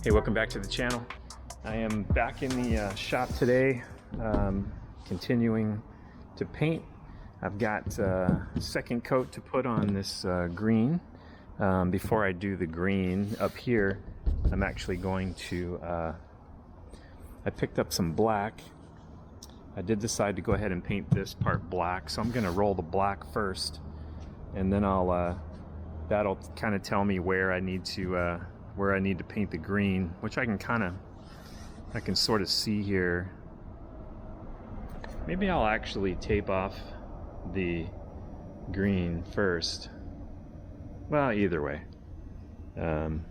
Hey, welcome back to the channel. I am back in the shop today, continuing to paint. I've got a second coat to put on this green. Before I do the green up here, I'm actually going to, I picked up some black. I did decide to go ahead and paint this part black, so I'm going to roll the black first, and then that'll kind of tell me where I need to paint the green, which I can sort of see here. Maybe I'll actually tape off the green first. Well, either way. And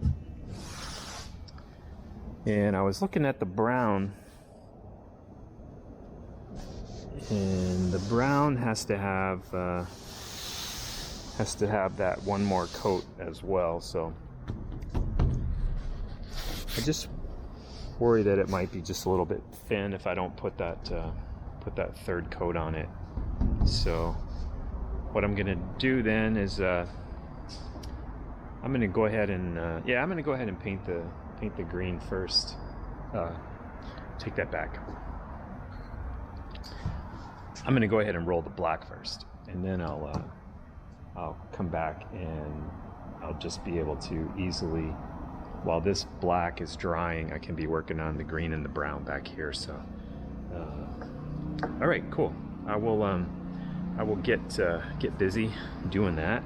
I was looking at the brown, and the brown has to have that one more coat as well. So I just worry that it might be just a little bit thin if I don't put that third coat on it. So what I'm gonna do then is I'm gonna go ahead and paint the green first. Take that back. I'm gonna go ahead and roll the black first, and then I'll come back and I'll just be able to easily, while this black is drying, I can be working on the green and the brown back here. So all right, cool. I will get busy doing that.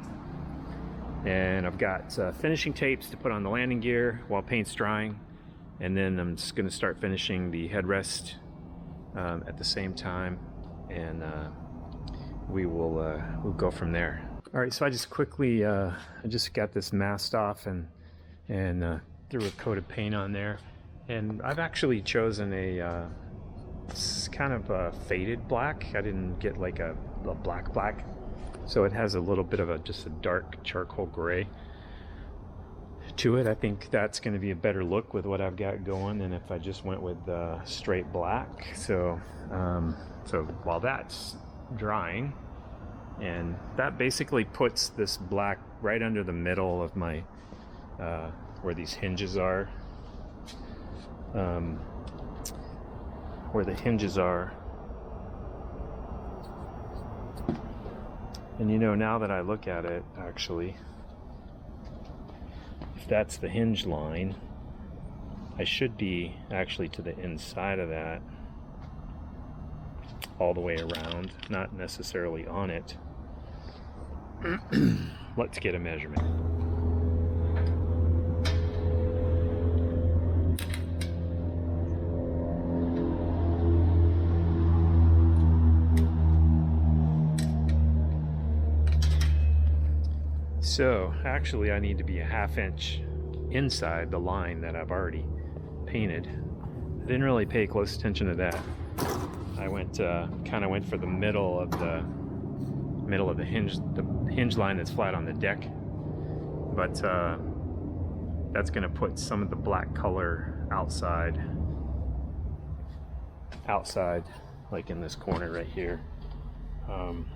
And I've got finishing tapes to put on the landing gear while paint's drying, and then I'm just going to start finishing the headrest at the same time, and we'll go from there. All right, so I just quickly I just got this masked off and threw a coat of paint on there, and I've actually chosen a kind of a faded black. I didn't get like a black, so it has a little bit of just a dark charcoal gray to it. I think that's going to be a better look with what I've got going than if I just went with straight black. So so while that's drying, and that basically puts this black right under the middle of my where these hinges are, where the hinges are. And you know, now that I look at it, actually, if that's the hinge line, I should be actually to the inside of that, all the way around, not necessarily on it. Let's get a measurement. So actually I need to be a ½ inch inside the line that I've already painted. I didn't really pay close attention to that. I kind of went for the middle of the hinge line that's flat on the deck, but that's going to put some of the black color outside, like in this corner right here.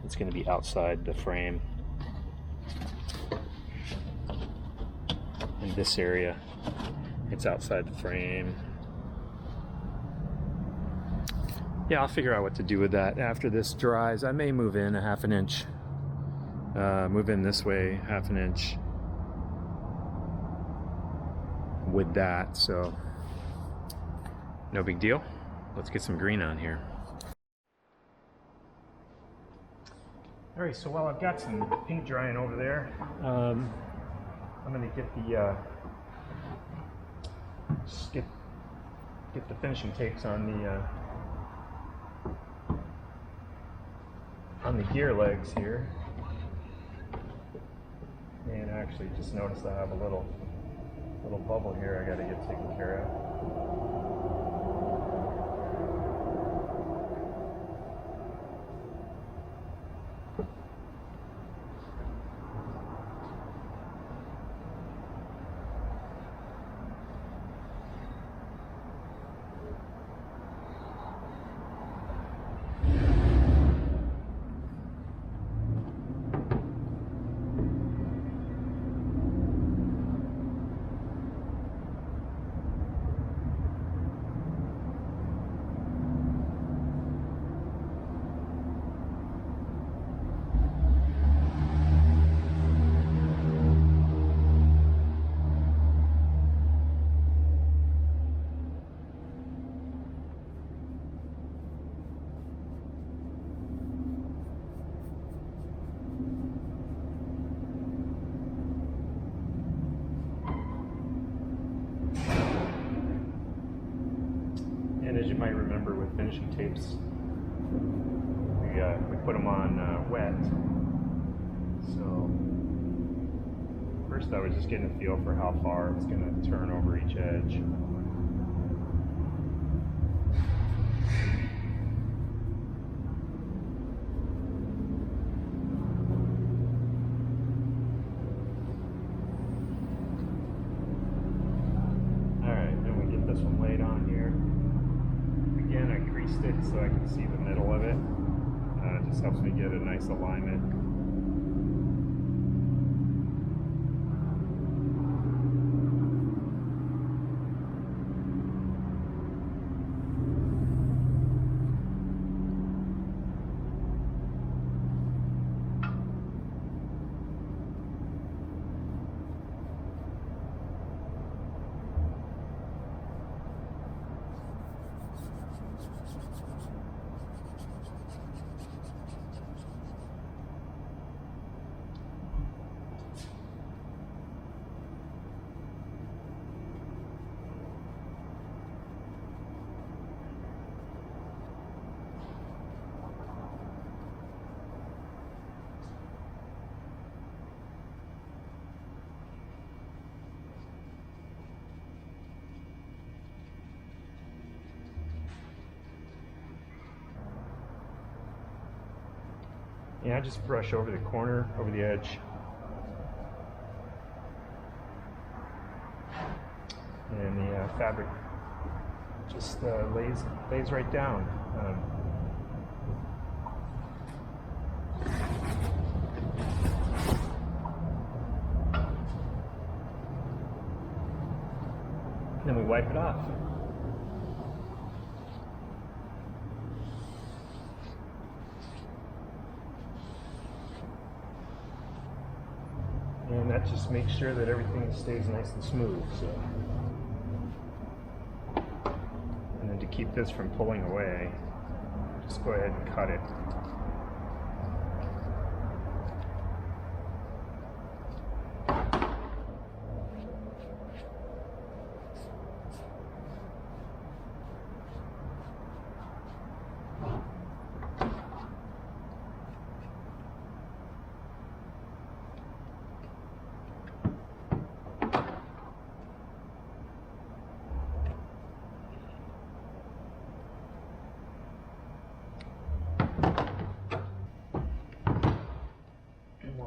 It's going to be outside the frame. In this area, it's outside the frame. Yeah, I'll figure out what to do with that after this dries. I may move in a ½ inch, move in this way ½ inch with that, so no big deal. Let's get some green on here. All right, so while I've got some paint drying over there, I'm going to get the finishing tapes on the gear legs here. And I actually just noticed I have a little bubble here I got to get taken care of. finishing tapes. We put them on wet. So first I was just getting a feel for how far it was going to turn over each edge. This one laid on here. Again, I greased it so I can see the middle of it. It just helps me get a nice alignment. Yeah, I just brush over the corner, over the edge. And the fabric just lays right down. Then we wipe it off. And that just makes sure that everything stays nice and smooth. So. And then to keep this from pulling away, just go ahead and cut it.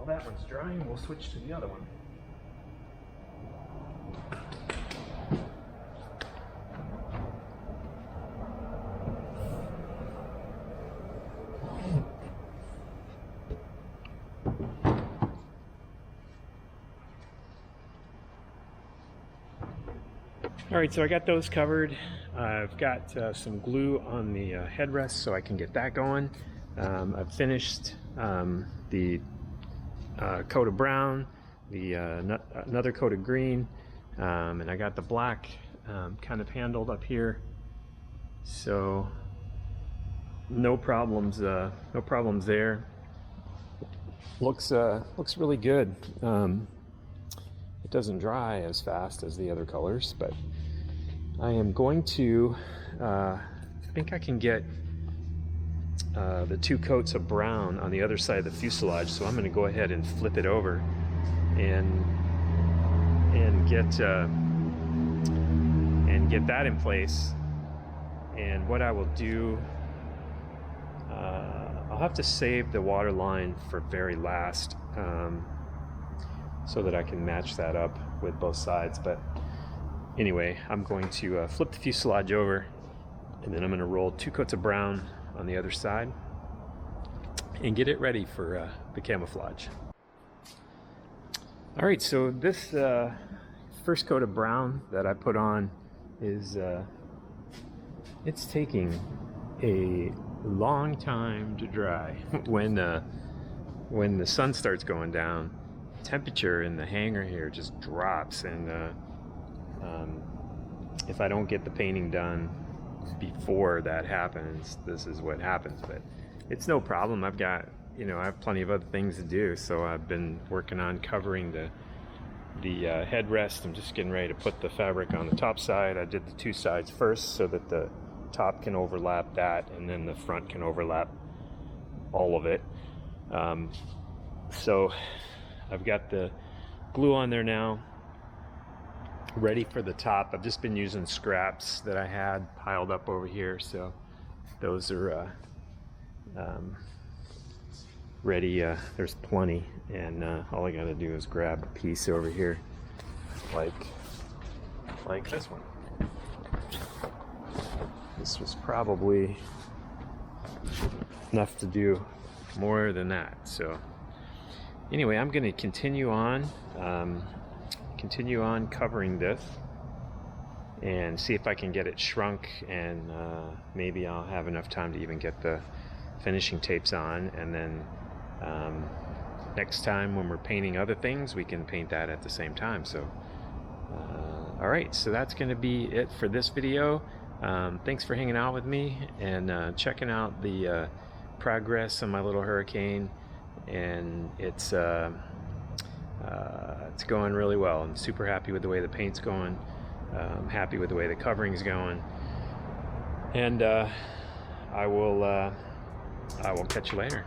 That one's drying, we'll switch to the other one. All right, so I got those covered. I've got some glue on the headrest so I can get that going. I've finished the coat of brown, another coat of green, and I got the black kind of handled up here. So no problems there. Looks really good. It doesn't dry as fast as the other colors, but I am going to, I think I can get the two coats of brown on the other side of the fuselage, so I'm going to go ahead and flip it over and get that in place. And what I will do, I'll have to save the water line for very last, so that I can match that up with both sides. But anyway, I'm going to flip the fuselage over, and then I'm going to roll two coats of brown on the other side and get it ready for the camouflage. All right, so this first coat of brown that I put on is it's taking a long time to dry. When the sun starts going down, temperature in the hangar here just drops, and if I don't get the painting done before that happens, this is what happens. But it's no problem. I've got, I have plenty of other things to do, so I've been working on covering the headrest. I'm just getting ready to put the fabric on the top side. I did the two sides first so that the top can overlap that, and then the front can overlap all of it. So I've got the glue on there now, ready for the top. I've just been using scraps that I had piled up over here, so those are ready. There's plenty, and all I gotta do is grab a piece over here, like this one. This was probably enough to do more than that. So anyway, I'm going to continue on covering this and see if I can get it shrunk, and maybe I'll have enough time to even get the finishing tapes on, and then next time when we're painting other things, we can paint that at the same time. So all right, so that's going to be it for this video. Thanks for hanging out with me and checking out the progress on my little Hurricane, and it's going really well. I'm super happy with the way the paint's going. I'm happy with the way the covering's going, and I will catch you later.